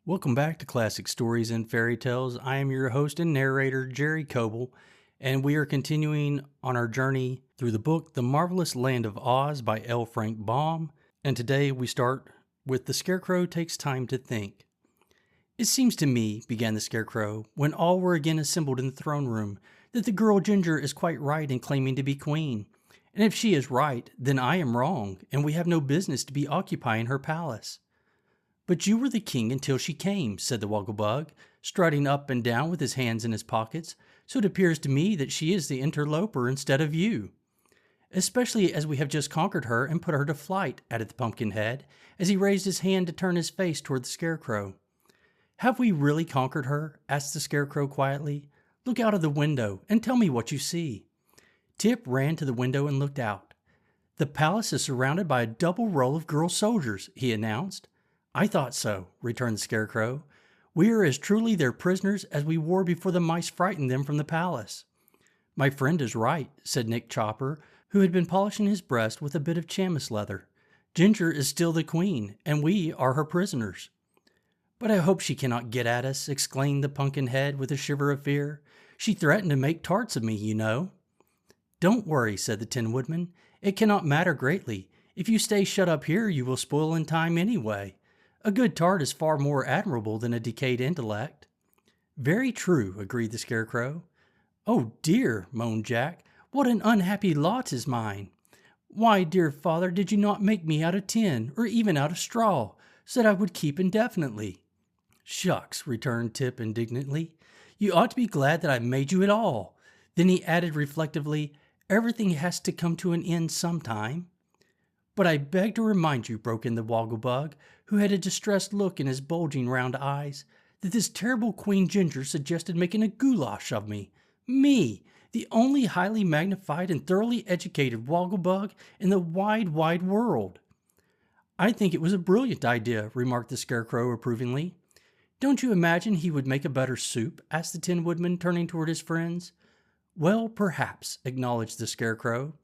Welcome back to Classic Stories and Fairy Tales. I am your host and narrator, Jerry Coble, and we are continuing on our journey through the book The Marvelous Land of Oz by L. Frank Baum. And today we start with The Scarecrow Takes Time to Think. It seems to me, began the Scarecrow, when all were again assembled in the throne room, that the girl Ginger is quite right in claiming to be queen. And if she is right, then I am wrong, and we have no business to be occupying her palace. But you were the king until she came, said the Wogglebug, striding up and down with his hands in his pockets, so it appears to me that she is the interloper instead of you. Especially as we have just conquered her and put her to flight, added the Pumpkinhead, as he raised his hand to turn his face toward the Scarecrow. Have we really conquered her? Asked the Scarecrow quietly. Look out of the window and tell me what you see. Tip ran to the window and looked out. The palace is surrounded by a double row of girl soldiers, he announced. I thought so, returned the Scarecrow. We are as truly their prisoners as we were before the mice frightened them from the palace. My friend is right, said Nick Chopper, who had been polishing his breast with a bit of chamois leather. Ginger is still the queen, and we are her prisoners. But I hope she cannot get at us, exclaimed the Pumpkinhead with a shiver of fear. She threatened to make tarts of me, you know. Don't worry, said the Tin Woodman. It cannot matter greatly. If you stay shut up here, you will spoil in time anyway. A good tart is far more admirable than a decayed intellect. Very true, agreed the Scarecrow. Oh dear, moaned Jack, what an unhappy lot is mine. Why, dear father, did you not make me out of tin, or even out of straw, so that I would keep indefinitely? Shucks, returned Tip indignantly. You ought to be glad that I made you at all. Then he added reflectively, everything has to come to an end sometime. But I beg to remind you, broke in the Wogglebug, who had a distressed look in his bulging round eyes, that this terrible Queen Ginger suggested making a goulash of me. Me, the only highly magnified and thoroughly educated Wogglebug in the wide, wide world. I think it was a brilliant idea, remarked the Scarecrow approvingly. Don't you imagine he would make a better soup? Asked the Tin Woodman, turning toward his friends. Well, perhaps, acknowledged the Scarecrow.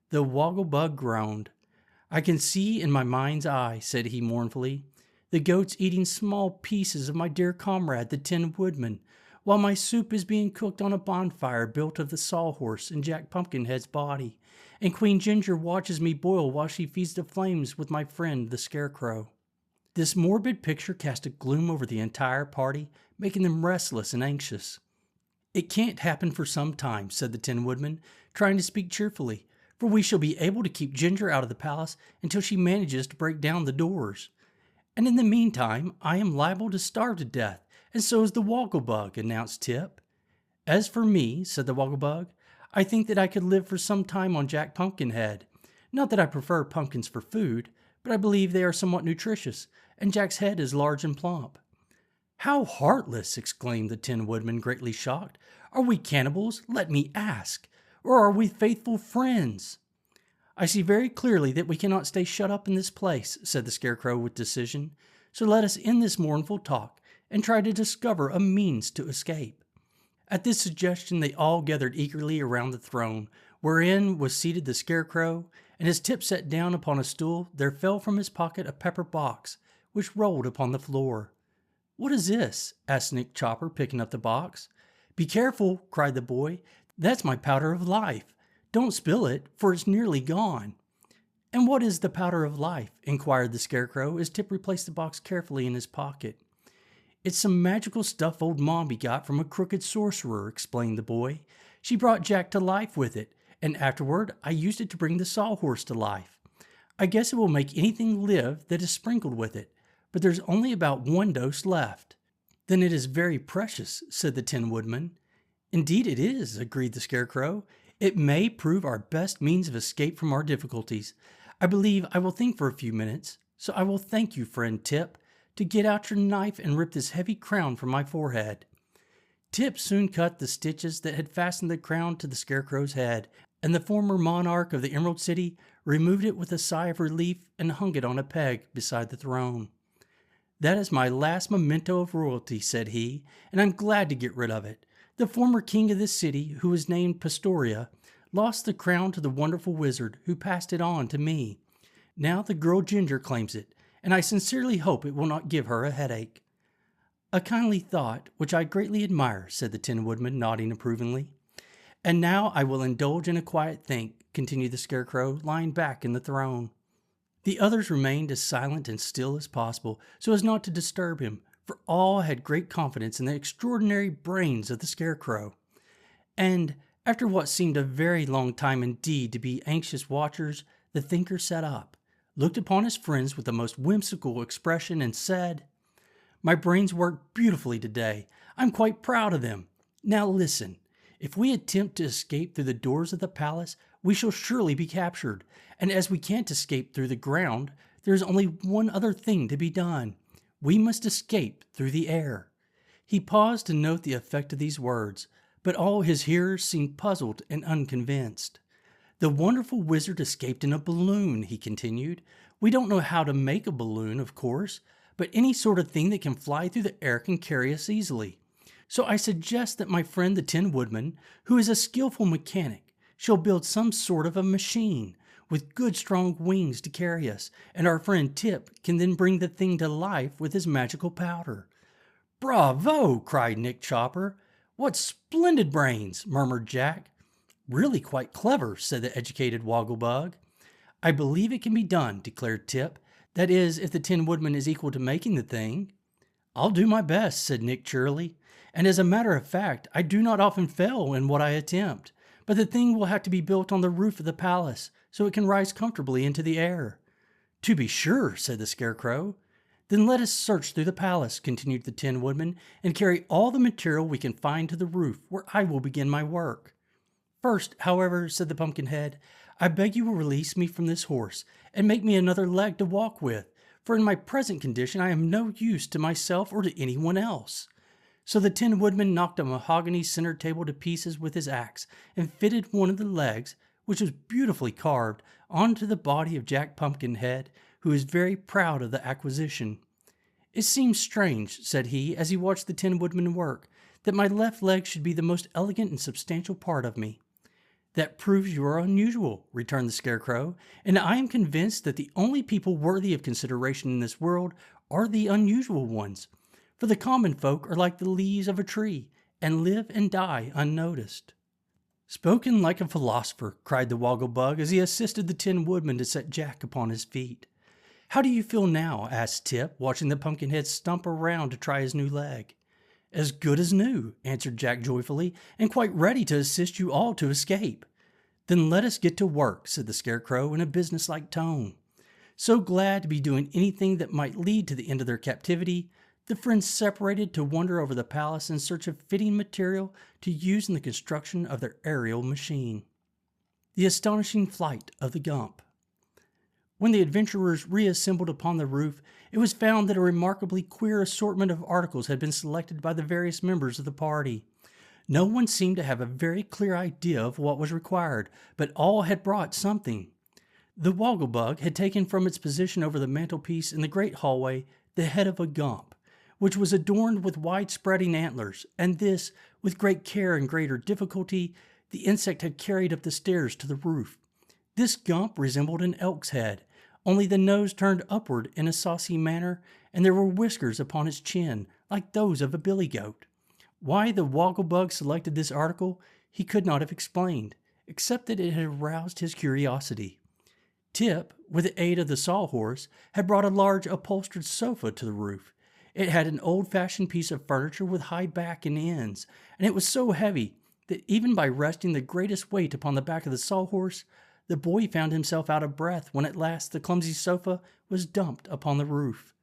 The Wogglebug groaned. I can see in my mind's eye, said he mournfully, the goats eating small pieces of my dear comrade, the Tin Woodman, while my soup is being cooked on a bonfire built of the sawhorse and Jack Pumpkinhead's body, and Queen Ginger watches me boil while she feeds the flames with my friend, the Scarecrow. This morbid picture cast a gloom over the entire party, making them restless and anxious. It can't happen for some time, said the Tin Woodman, trying to speak cheerfully, for we shall be able to keep Ginger out of the palace until she manages to break down the doors. And in the meantime, I am liable to starve to death, and so is the Wogglebug, announced Tip. As for me, said the Wogglebug, I think that I could live for some time on Jack Pumpkinhead. Not that I prefer pumpkins for food, but I believe they are somewhat nutritious, and Jack's head is large and plump. How heartless, exclaimed the Tin Woodman, greatly shocked. Are we cannibals? Let me ask. Or are we faithful friends? I see very clearly that we cannot stay shut up in this place, said the Scarecrow with decision, so let us end this mournful talk and try to discover a means to escape. At this suggestion they all gathered eagerly around the throne, wherein was seated the Scarecrow, and as Tip sat down upon a stool, there fell from his pocket a pepper box, which rolled upon the floor. What is this? Asked Nick Chopper, picking up the box. Be careful, cried the boy. That's my powder of life. Don't spill it, for it's nearly gone. And what is the powder of life? Inquired the Scarecrow, as Tip replaced the box carefully in his pocket. It's some magical stuff old Mombi got from a crooked sorcerer, explained the boy. She brought Jack to life with it, and afterward I used it to bring the sawhorse to life. I guess it will make anything live that is sprinkled with it, but there's only about 1 dose left. Then it is very precious, said the Tin Woodman. Indeed it is, agreed the Scarecrow. It may prove our best means of escape from our difficulties. I believe I will think for a few minutes, so I will thank you, friend Tip, to get out your knife and rip this heavy crown from my forehead. Tip soon cut the stitches that had fastened the crown to the Scarecrow's head, and the former monarch of the Emerald City removed it with a sigh of relief and hung it on a peg beside the throne. That is my last memento of royalty, said he, and I'm glad to get rid of it. The former king of this city, who was named Pastoria, lost the crown to the wonderful wizard, who passed it on to me. Now the girl Ginger claims it, and I sincerely hope it will not give her a headache. "A kindly thought, which I greatly admire," said the Tin Woodman, nodding approvingly. "And now I will indulge in a quiet think," continued the Scarecrow, lying back in the throne. The others remained as silent and still as possible, so as not to disturb him, for all had great confidence in the extraordinary brains of the Scarecrow. And, after what seemed a very long time indeed to be anxious watchers, the thinker sat up, looked upon his friends with the most whimsical expression, and said, "My brains worked beautifully today. I'm quite proud of them. Now listen. If we attempt to escape through the doors of the palace, we shall surely be captured, and as we can't escape through the ground, there is only one other thing to be done. We must escape through the air." He paused to note the effect of these words, but all his hearers seemed puzzled and unconvinced. "The wonderful wizard escaped in a balloon," he continued. "We don't know how to make a balloon, of course, but any sort of thing that can fly through the air can carry us easily. So I suggest that my friend the Tin Woodman, who is a skillful mechanic, shall build some sort of a machine with good strong wings to carry us, and our friend Tip can then bring the thing to life with his magical powder." "Bravo!" cried Nick Chopper. "What splendid brains!" murmured Jack. "Really quite clever," said the educated Wogglebug. "I believe it can be done," declared Tip. "That is, if the Tin Woodman is equal to making the thing." "I'll do my best," said Nick cheerily. "And as a matter of fact, I do not often fail in what I attempt. But the thing will have to be built on the roof of the palace, so it can rise comfortably into the air." "To be sure," said the Scarecrow. "Then let us search through the palace," continued the Tin Woodman, "and carry all the material we can find to the roof, where I will begin my work." "First, however," said the Pumpkinhead, "I beg you will release me from this horse, and make me another leg to walk with, for in my present condition I am no use to myself or to anyone else." So the Tin Woodman knocked a mahogany center table to pieces with his axe, and fitted one of the legs, which was beautifully carved, onto the body of Jack Pumpkinhead, who was very proud of the acquisition. "It seems strange," said he, as he watched the Tin Woodman work, "that my left leg should be the most elegant and substantial part of me." "That proves you are unusual," returned the Scarecrow, "and I am convinced that the only people worthy of consideration in this world are the unusual ones. For the common folk are like the leaves of a tree, and live and die unnoticed." "Spoken like a philosopher," cried the Wogglebug as he assisted the Tin Woodman to set Jack upon his feet. "How do you feel now?" asked Tip, watching the Pumpkinhead stump around to try his new leg. "As good as new," answered Jack joyfully, "and quite ready to assist you all to escape." "Then let us get to work," said the Scarecrow in a businesslike tone. So glad to be doing anything that might lead to the end of their captivity, the friends separated to wander over the palace in search of fitting material to use in the construction of their aerial machine. The astonishing flight of the Gump. When the adventurers reassembled upon the roof, it was found that a remarkably queer assortment of articles had been selected by the various members of the party. No one seemed to have a very clear idea of what was required, but all had brought something. The Wogglebug had taken from its position over the mantelpiece in the great hallway the head of a Gump, which was adorned with wide-spreading antlers, and this, with great care and greater difficulty, the insect had carried up the stairs to the roof. This Gump resembled an elk's head, only the nose turned upward in a saucy manner, and there were whiskers upon its chin, like those of a billy goat. Why the Wogglebug selected this article, he could not have explained, except that it had aroused his curiosity. Tip, with the aid of the sawhorse, had brought a large upholstered sofa to the roof. It had an old-fashioned piece of furniture with high back and ends, and it was so heavy that even by resting the greatest weight upon the back of the sawhorse, the boy found himself out of breath when at last the clumsy sofa was dumped upon the roof.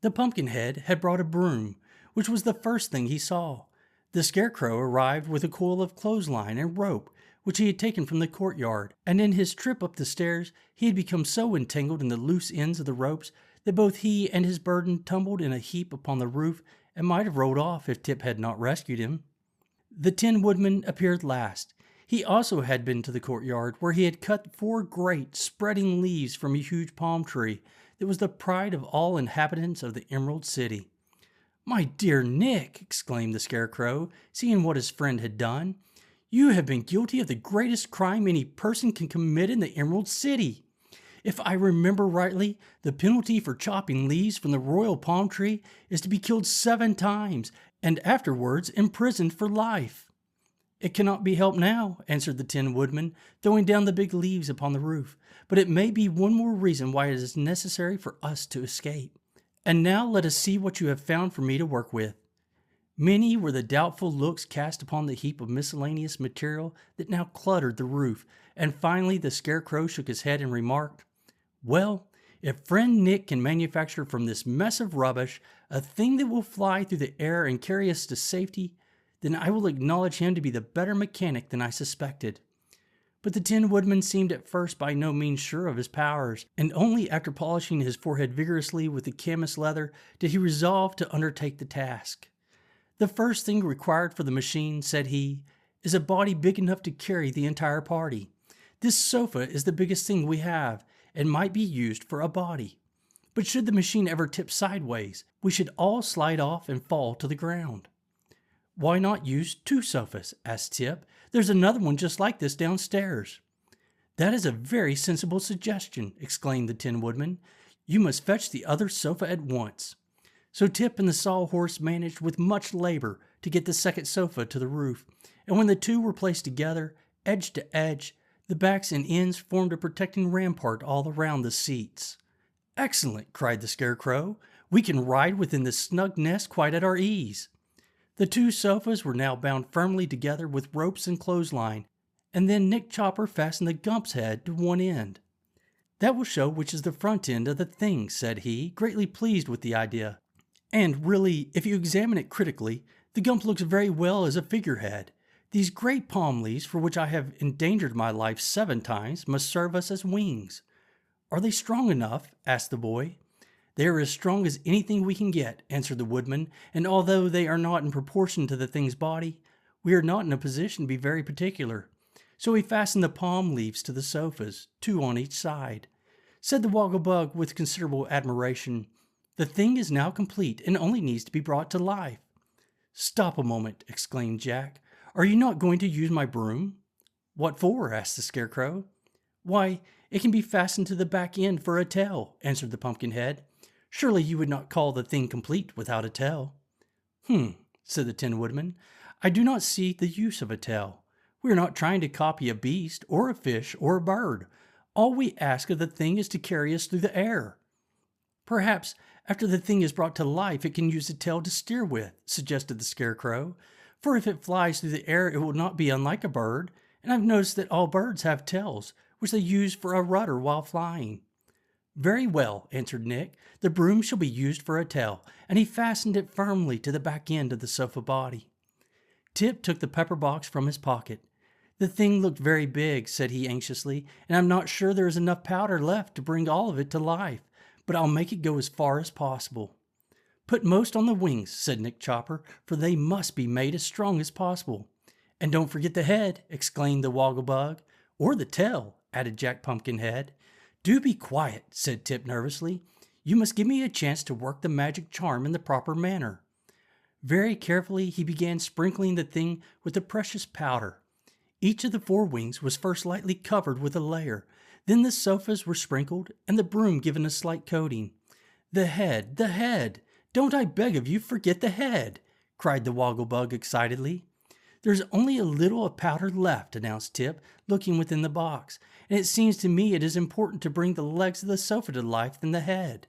The Pumpkinhead had brought a broom, which was the first thing he saw. The Scarecrow arrived with a coil of clothesline and rope, which he had taken from the courtyard, and in his trip up the stairs he had become so entangled in the loose ends of the ropes that both he and his burden tumbled in a heap upon the roof and might have rolled off if Tip had not rescued him. The Tin Woodman appeared last. He also had been to the courtyard, where he had cut 4 great, spreading leaves from a huge palm tree that was the pride of all inhabitants of the Emerald City. "My dear Nick," exclaimed the Scarecrow, seeing what his friend had done, "you have been guilty of the greatest crime any person can commit in the Emerald City. If I remember rightly, the penalty for chopping leaves from the royal palm tree is to be killed 7 times, and afterwards imprisoned for life." "It cannot be helped now," answered the Tin Woodman, throwing down the big leaves upon the roof, "but it may be one more reason why it is necessary for us to escape. And now let us see what you have found for me to work with." Many were the doubtful looks cast upon the heap of miscellaneous material that now cluttered the roof, and finally the Scarecrow shook his head and remarked, "Well, if friend Nick can manufacture from this mess of rubbish a thing that will fly through the air and carry us to safety, then I will acknowledge him to be the better mechanic than I suspected." But the Tin Woodman seemed at first by no means sure of his powers, and only after polishing his forehead vigorously with the chemist's leather did he resolve to undertake the task. "The first thing required for the machine," said he, "is a body big enough to carry the entire party. This sofa is the biggest thing we have, and might be used for a body. But should the machine ever tip sideways, we should all slide off and fall to the ground." "Why not use 2 sofas?" asked Tip. "There's another one just like this downstairs." "That is a very sensible suggestion," exclaimed the Tin Woodman. "You must fetch the other sofa at once." So Tip and the Sawhorse managed with much labor to get the second sofa to the roof, and when the two were placed together, edge to edge, the backs and ends formed a protecting rampart all around the seats. "Excellent!" cried the Scarecrow. "We can ride within this snug nest quite at our ease." The 2 sofas were now bound firmly together with ropes and clothesline, and then Nick Chopper fastened the Gump's head to one end. "That will show which is the front end of the thing," said he, greatly pleased with the idea. "And really, if you examine it critically, the Gump looks very well as a figurehead. These great palm leaves, for which I have endangered my life 7 times, must serve us as wings." "Are they strong enough?" asked the boy. "They are as strong as anything we can get," answered the Woodman, "and although they are not in proportion to the thing's body, we are not in a position to be very particular." So he fastened the palm leaves to the sofas, 2 on each side. Said the Wogglebug with considerable admiration, "The thing is now complete and only needs to be brought to life." "Stop a moment," exclaimed Jack. "Are you not going to use my broom?" "What for?" asked the Scarecrow. "Why, it can be fastened to the back end for a tail," answered the Pumpkinhead. "Surely you would not call the thing complete without a tail." Said the Tin Woodman. "I do not see the use of a tail. We are not trying to copy a beast, or a fish, or a bird. All we ask of the thing is to carry us through the air." "Perhaps, after the thing is brought to life, it can use a tail to steer with," suggested the Scarecrow. "For if it flies through the air, it will not be unlike a bird, and I've noticed that all birds have tails, which they use for a rudder while flying." "Very well," answered Nick. "The broom shall be used for a tail," and he fastened it firmly to the back end of the sofa body. Tip took the pepper box from his pocket. "The thing looked very big," said he anxiously, "and I'm not sure there is enough powder left to bring all of it to life, but I'll make it go as far as possible." "Put most on the wings," said Nick Chopper, "for they must be made as strong as possible." "And don't forget the head," exclaimed the Wogglebug. "Or the tail," added Jack Pumpkinhead. "Do be quiet," said Tip nervously. "You must give me a chance to work the magic charm in the proper manner." Very carefully he began sprinkling the thing with the precious powder. Each of the 4 wings was first lightly covered with a layer, then the sofas were sprinkled and the broom given a slight coating. "The head, the head! Don't, I beg of you, forget the head!" cried the Wogglebug excitedly. "There's only a little of powder left," announced Tip, looking within the box, "and it seems to me it is important to bring the legs of the sofa to life than the head."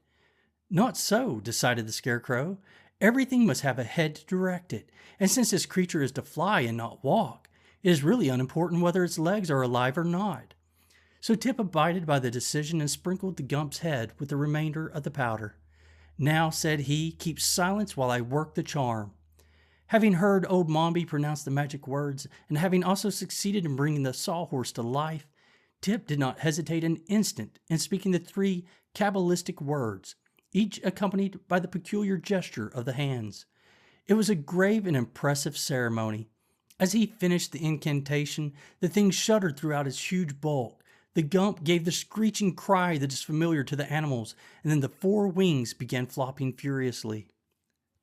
"Not so," decided the Scarecrow. "Everything must have a head to direct it, and since this creature is to fly and not walk, it is really unimportant whether its legs are alive or not." So Tip abided by the decision and sprinkled the Gump's head with the remainder of the powder. "Now," said he, "keep silence while I work the charm." Having heard old Mombi pronounce the magic words, and having also succeeded in bringing the Sawhorse to life, Tip did not hesitate an instant in speaking the 3 cabalistic words, each accompanied by the peculiar gesture of the hands. It was a grave and impressive ceremony. As he finished the incantation, the thing shuddered throughout its huge bulk. The Gump gave the screeching cry that is familiar to the animals, and then the 4 wings began flopping furiously.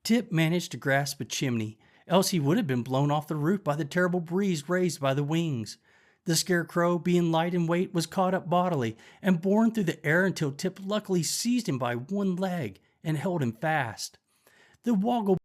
Tip managed to grasp a chimney, else he would have been blown off the roof by the terrible breeze raised by the wings. The Scarecrow, being light in weight, was caught up bodily and borne through the air until Tip luckily seized him by one leg and held him fast. The Woggle